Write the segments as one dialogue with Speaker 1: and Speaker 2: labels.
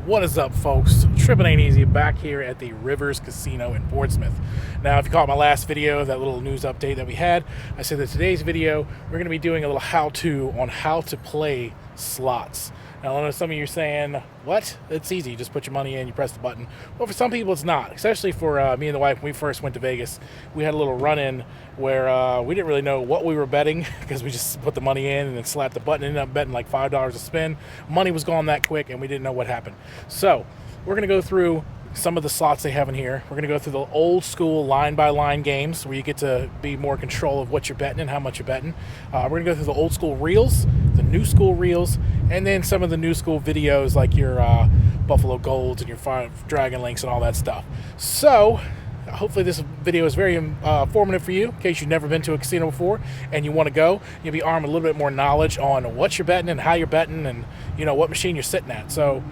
Speaker 1: What is up, folks? Trippin' Ain't Easy back here at the Rivers Casino in Portsmouth. Now, if you caught my last video, that little news update that we had, I said that today's video, we're going to be doing a little how-to on how to play slots. Now, I know some of you are saying, what? It's easy. You just put your money in, you press the button. Well, for some people, it's not. Especially for me and the wife, when we first went to Vegas, we had a little run-in where we didn't really know what we were betting because we just put the money in and then slapped the button and ended up betting like $5 a spin. Money was gone that quick, and we didn't know what happened. So, we're going to go through some of the slots they have in here. We're going to go through the old school line-by-line games where you get to be more in control of what you're betting and how much you're betting. We're going to go through the old school reels, the new school reels, and then some of the new school videos like your Buffalo Golds and your Dragon Links and all that stuff. So, hopefully this video is very informative for you in case you've never been to a casino before and you want to go. You'll be armed with a little bit more knowledge on what you're betting and how you're betting and, you know, what machine you're sitting at. So,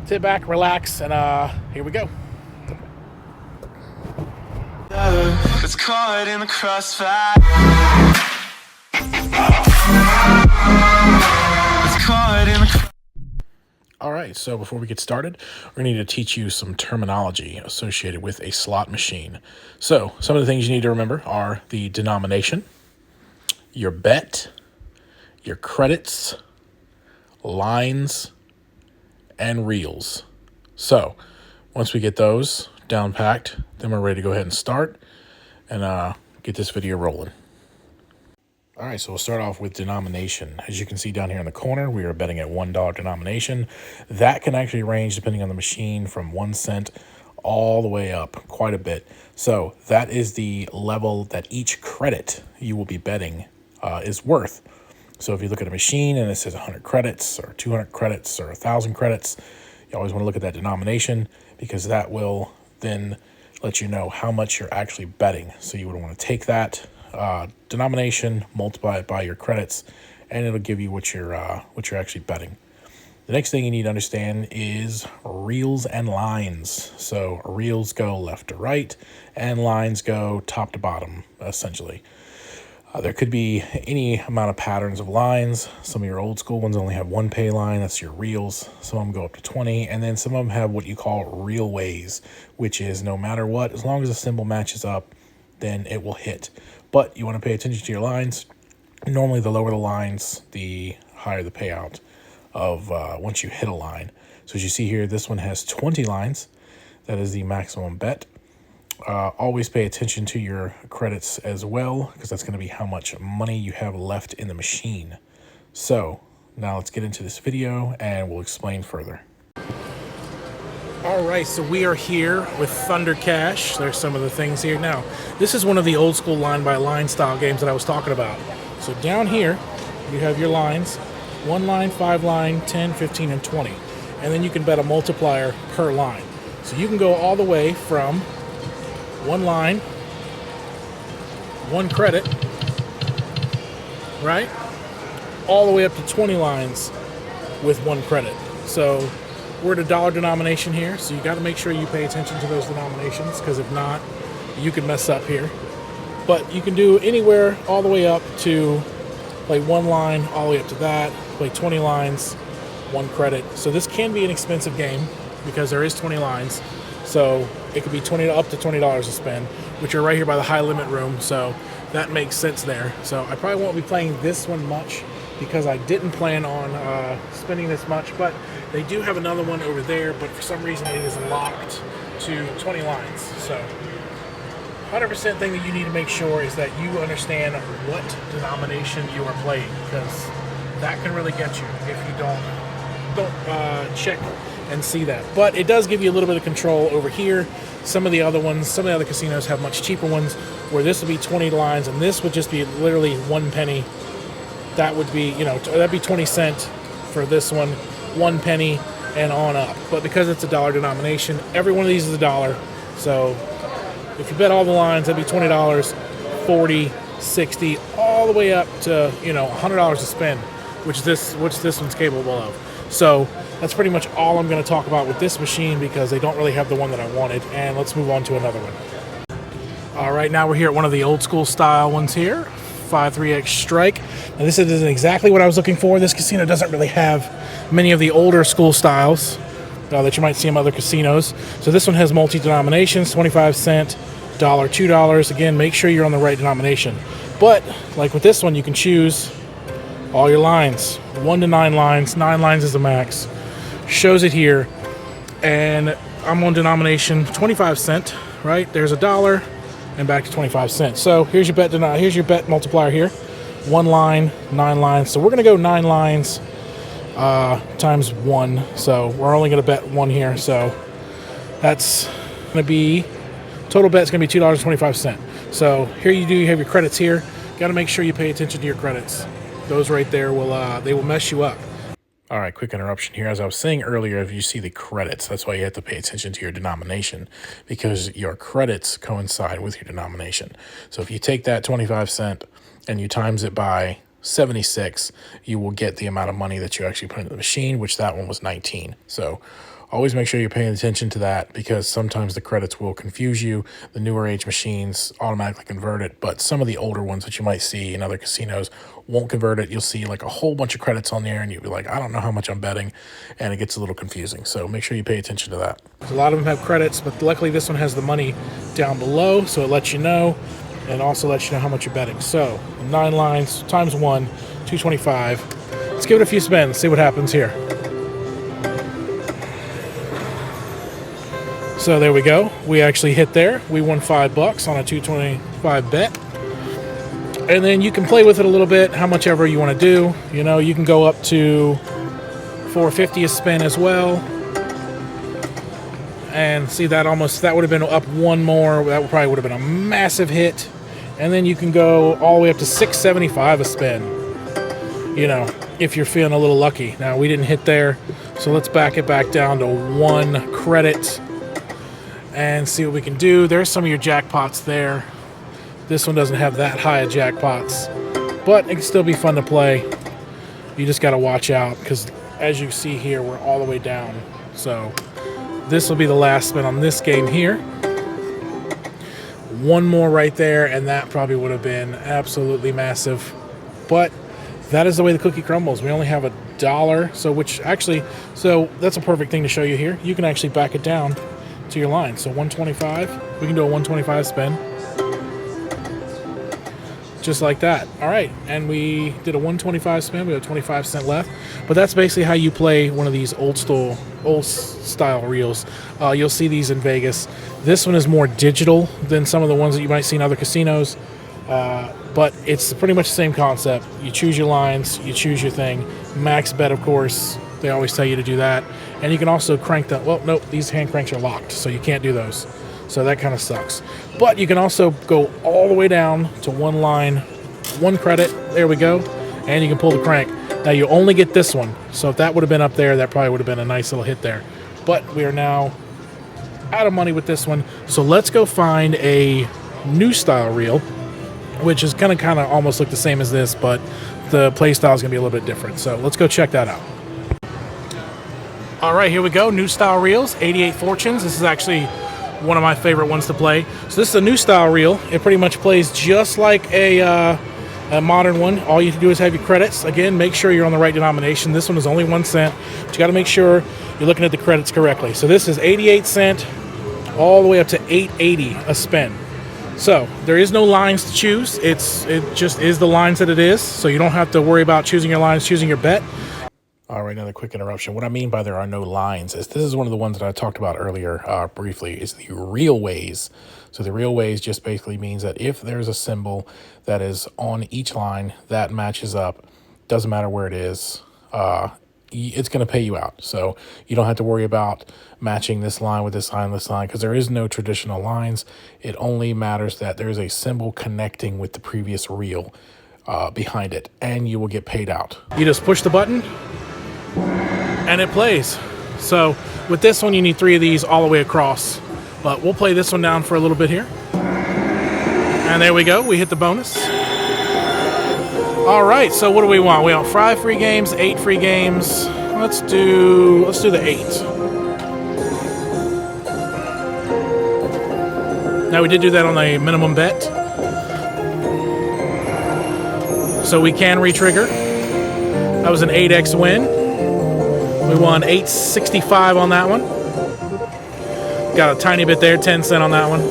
Speaker 1: sit back, relax, and here we go.
Speaker 2: It's caught in the crossfire. It's caught in the
Speaker 1: All right, so before we get started, we're going to need to teach you some terminology associated with a slot machine. So, some of the things you need to remember are the denomination, your bet, your credits, lines, and reels. So, once we get those down packed, then we're ready to go ahead and start and get this video rolling. All right, so we'll start off with denomination. As you can see down here in the corner, we are betting at $1 denomination. That can actually range, depending on the machine, from 1 cent all the way up quite a bit. So that is the level that each credit you will be betting is worth. So if you look at a machine and it says 100 credits or 200 credits or 1,000 credits, you always want to look at that denomination because that will then let you know how much you're actually betting. So you would want to take that denomination, multiply it by your credits, and it'll give you what you're actually betting. The next thing you need to understand is reels and lines. So reels go left to right, and lines go top to bottom, essentially. There could be any amount of patterns of lines. Some of your old school ones only have one pay line. That's your reels. Some of them go up to 20. And then some of them have what you call reel ways, which is no matter what, as long as the symbol matches up, then it will hit. But you want to pay attention to your lines. Normally, the lower the lines, the higher the payout of once you hit a line. So as you see here, this one has 20 lines. That is the maximum bet. Always pay attention to your credits as well, because that's going to be how much money you have left in the machine. So now let's get into this video and we'll explain further. All right, so we are here with Thunder Cash. There's some of the things here. Now, this is one of the old school line-by-line style games that I was talking about. So down here, you have your lines, 1 line, 5 line, 10, 15, and 20. And then you can bet a multiplier per line. So you can go all the way from 1 line, 1 credit, right? All the way up to 20 lines with 1 credit. So we're at a dollar denomination here, so you got to make sure you pay attention to those denominations, because if not, you can mess up here. But you can do anywhere all the way up to play 1 line, all the way up to that, play 20 lines, 1 credit. So this can be an expensive game because there is 20 lines. So it could be up to $20 a spin, which are right here by the high limit room. So that makes sense there. So I probably won't be playing this one much because I didn't plan on spending this much, but they do have another one over there, but for some reason it is locked to 20 lines. So 100% thing that you need to make sure is that you understand what denomination you are playing, because that can really get you if you don't check and see that. But it does give you a little bit of control over here. Some of the other ones, some of the other casinos have much cheaper ones where this would be 20 lines and this would just be literally 1 penny. That would be, you know, that'd be 20 cents for this one, 1 penny and on up. But because it's a dollar denomination, every one of these is $1. So if you bet all the lines, that'd be $20, $40, $60, all the way up to, you know, $100 a spin, which this one's capable of. So that's pretty much all I'm going to talk about with this machine because they don't really have the one that I wanted. And let's move on to another one. All right, now we're here at one of the old school style ones here, 5-3X Strike. Now this isn't exactly what I was looking for. This casino doesn't really have many of the older school styles. that you might see in other casinos. So this one has multi-denominations, 25 cent, $1, $2. Again, make sure you're on the right denomination. But like with this one, you can choose all your lines, 1 to 9 lines. 9 lines is the max. Shows it here, and I'm on denomination 25 cent. Right there's $1 and back to 25 cents. So here's your bet multiplier here. 1 line, 9 lines. So we're gonna go 9 lines times 1. So we're only gonna bet 1 here. So that's gonna be total bet's gonna be $2.25. So here you have your credits here. Got to make sure you pay attention to your credits. Those right there will mess you up. All right, quick interruption here. As I was saying earlier, if you see the credits, that's why you have to pay attention to your denomination, because your credits coincide with your denomination. So if you take that 25 cent and you times it by 76, you will get the amount of money that you actually put into the machine, which that one was 19. So always make sure you're paying attention to that, because sometimes the credits will confuse you. The newer age machines automatically convert it, but some of the older ones that you might see in other casinos won't convert it. You'll see like a whole bunch of credits on there and you'll be like, I don't know how much I'm betting, and it gets a little confusing. So make sure you pay attention to that. A lot of them have credits, but luckily this one has the money down below, so it lets you know, and also lets you know how much you're betting. So 9 lines times 1, 225. Let's give it a few spins, see what happens here. So there we go. We actually hit there. We won $5 on a 225 bet. And then you can play with it a little bit, how much ever you want to do. You know, you can go up to $4.50 a spin as well. And see, that would have been up 1 more. That probably would have been a massive hit. And then you can go all the way up to $6.75 a spin, you know, if you're feeling a little lucky. Now, we didn't hit there, so let's back it back down to 1 credit and see what we can do. There's some of your jackpots there. This one doesn't have that high of jackpots, but it can still be fun to play. You just got to watch out, because as you see here, we're all the way down. So this will be the last spin on this game here. 1 more right there, and that probably would have been absolutely massive. But that is the way the cookie crumbles. We only have $1, so that's a perfect thing to show you here. You can actually back it down to your line. So 125, we can do a 125 spin. Just like that. All right, and we did a 125 spin. We have 25 cent left. But that's basically how you play one of these old style reels. You'll see these in Vegas. This one is more digital than some of the ones that you might see in other casinos. But it's pretty much the same concept. You choose your lines, you choose your thing. Max bet, of course. They always tell you to do that. And you can also crank them. Well, nope, these hand cranks are locked, so you can't do those. So that kind of sucks. But you can also go all the way down to 1 line, 1 credit. There we go. And you can pull the crank. Now, you only get this one. So if that would have been up there, that probably would have been a nice little hit there. But we are now out of money with this one. So let's go find a new style reel, which is going to kind of almost look the same as this, but the play style is going to be a little bit different. So let's go check that out. All right, here we go. New style reels, 88 fortunes. This is actually one of my favorite ones to play. So this is a new style reel. It pretty much plays just like a modern one. All you have to do is have your credits. Again, make sure you're on the right denomination. This one is only 1 cent, but you got to make sure you're looking at the credits correctly. So this is 88 cent all the way up to $8.80 a spin. So there is no lines to choose. It just is the lines that it is. So you don't have to worry about choosing your lines, choosing your bet. All right, another quick interruption. What I mean by there are no lines is this is one of the ones that I talked about earlier briefly, is the real ways. So the real ways just basically means that if there's a symbol that is on each line that matches up, doesn't matter where it is, it's going to pay you out. So you don't have to worry about matching this line with this line, because there is no traditional lines. It only matters that there is a symbol connecting with the previous reel behind it, and you will get paid out. You just push the button and it plays. So with this one, you need 3 of these all the way across, but we'll play this one down for a little bit here. And there we go. We hit the bonus. All right, so what do we want? We want 5 free games, 8 free games. Let's do the 8. Now, we did do that on a minimum bet, so we can re-trigger. That was an 8x win. We won $8.65 on that one. Got a tiny bit there, 10 cents on that one.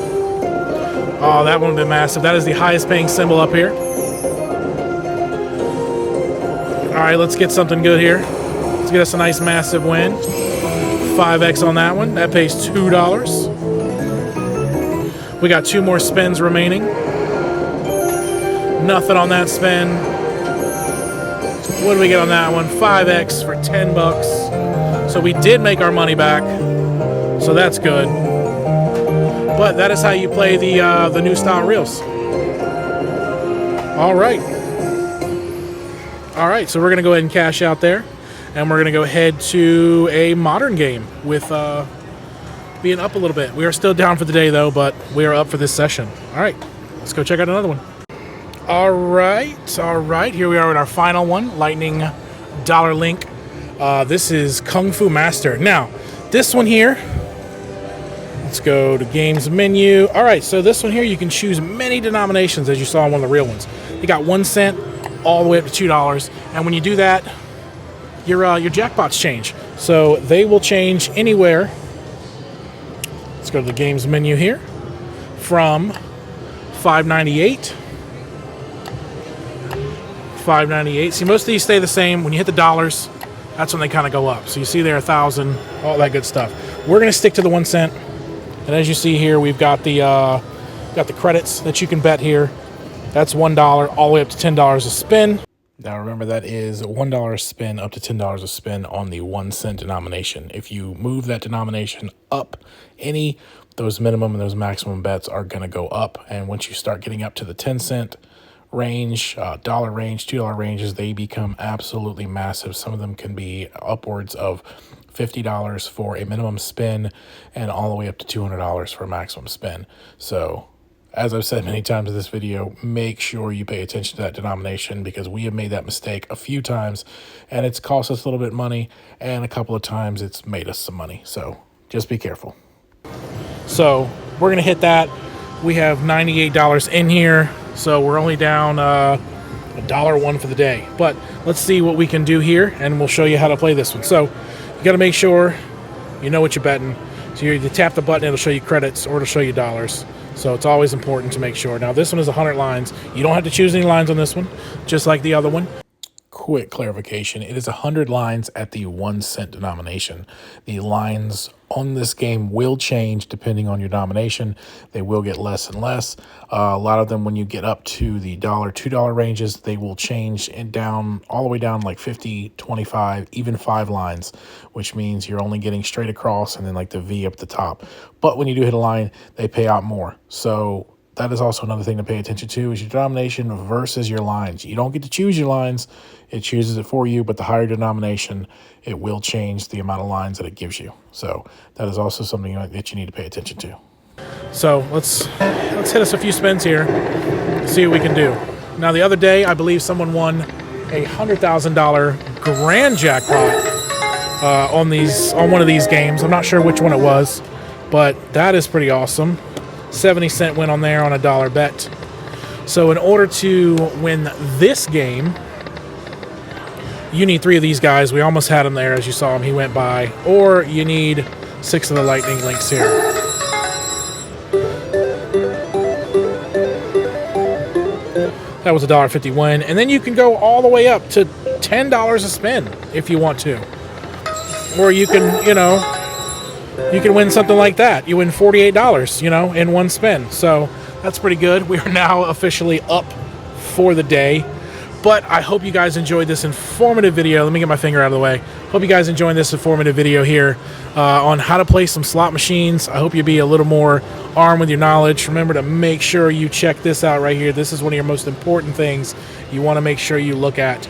Speaker 1: Oh, that one would be massive. That is the highest paying symbol up here. All right, let's get something good here. Let's get us a nice massive win. 5x on that one. That pays $2. We got 2 more spins remaining. Nothing on that spin. What do we get on that one? 5x for 10 bucks. So we did make our money back. So that's good. But that is how you play the new style reels. All right. All right, so we're going to go ahead and cash out there. And we're going to go ahead to a modern game with being up a little bit. We are still down for the day, though, but we are up for this session. All right, let's go check out another one. All right. Here we are with our final one, Lightning Dollar Link. This is Kung Fu Master. Now, this one here, let's go to Games menu. All right, so this one here, you can choose many denominations, as you saw in one of the real ones. You got 1 cent all the way up to $2, and when you do that, your jackpots change. So they will change anywhere. Let's go to the Games menu here. From $5.98. $5.98. See, most of these stay the same. When you hit the dollars, that's when they kind of go up. So you see there 1,000, all that good stuff. We're going to stick to the 1 cent. And as you see here, we've got the credits that you can bet here. That's $1 all the way up to $10 a spin. Now remember, that is $1 a spin up to $10 a spin on the 1 cent denomination. If you move that denomination up any, those minimum and those maximum bets are going to go up. And once you start getting up to the 10 cent range, dollar range, $2 ranges, they become absolutely massive. Some of them can be upwards of $50 for a minimum spin and all the way up to $200 for a maximum spin. So as I've said many times in this video, make sure you pay attention to that denomination, because we have made that mistake a few times and it's cost us a little bit of money, and a couple of times it's made us some money. So just be careful. So we're going to hit that. We have $98 in here, so we're only down $1.01 for the day. But let's see what we can do here, and we'll show you how to play this one. So you got to make sure you know what you're betting. So you tap the button, it'll show you credits or it'll show you dollars. So it's always important to make sure. Now this one is 100 lines. You don't have to choose any lines on this one, just like the other one. Quick clarification, it is 100 lines at the 1 cent denomination. The lines on this game will change depending on your denomination. They will get less and less. A lot of them, when you get up to the $1, $2 ranges, they will change and down all the way down like 50, 25, even 5 lines, which means you're only getting straight across and then like the V up the top. But when you do hit a line, they pay out more. So that is also another thing to pay attention to, is your denomination versus your lines. You don't get to choose your lines. It chooses it for you, but the higher denomination, it will change the amount of lines that it gives you. So that is also something that you need to pay attention to. So let's hit us a few spins here, see what we can do. Now the other day, I believe someone won a $100,000 grand jackpot on one of these games. I'm not sure which one it was, but that is pretty awesome. 70-cent win on there on a $1 bet. So in order to win this game, you need 3 of these guys. We almost had him there, as you saw him. He went by. Or you need 6 of the lightning links here. That was a $1.50 win. And then you can go all the way up to $10 a spin if you want to. Or you can, you can win something like that. You win $48, in one spin. So that's pretty good. We are now officially up for the day. But I hope you guys enjoyed this informative video. Let me get my finger out of the way. Hope you guys enjoyed this informative video here on how to play some slot machines. I hope you be a little more armed with your knowledge. Remember to make sure you check this out right here. This is one of your most important things you want to make sure you look at.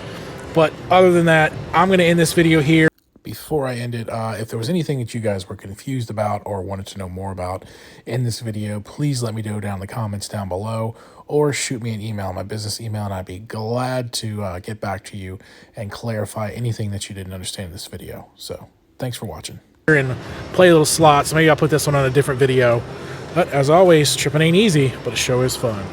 Speaker 1: But other than that, I'm going to end this video here. Before I end it, if there was anything that you guys were confused about or wanted to know more about in this video, please let me know down in the comments down below, or shoot me an email, my business email, and I'd be glad to get back to you and clarify anything that you didn't understand in this video. So thanks for watching. And play little slots. Maybe I'll put this one on a different video. But as always, tripping ain't easy, but it sure is fun.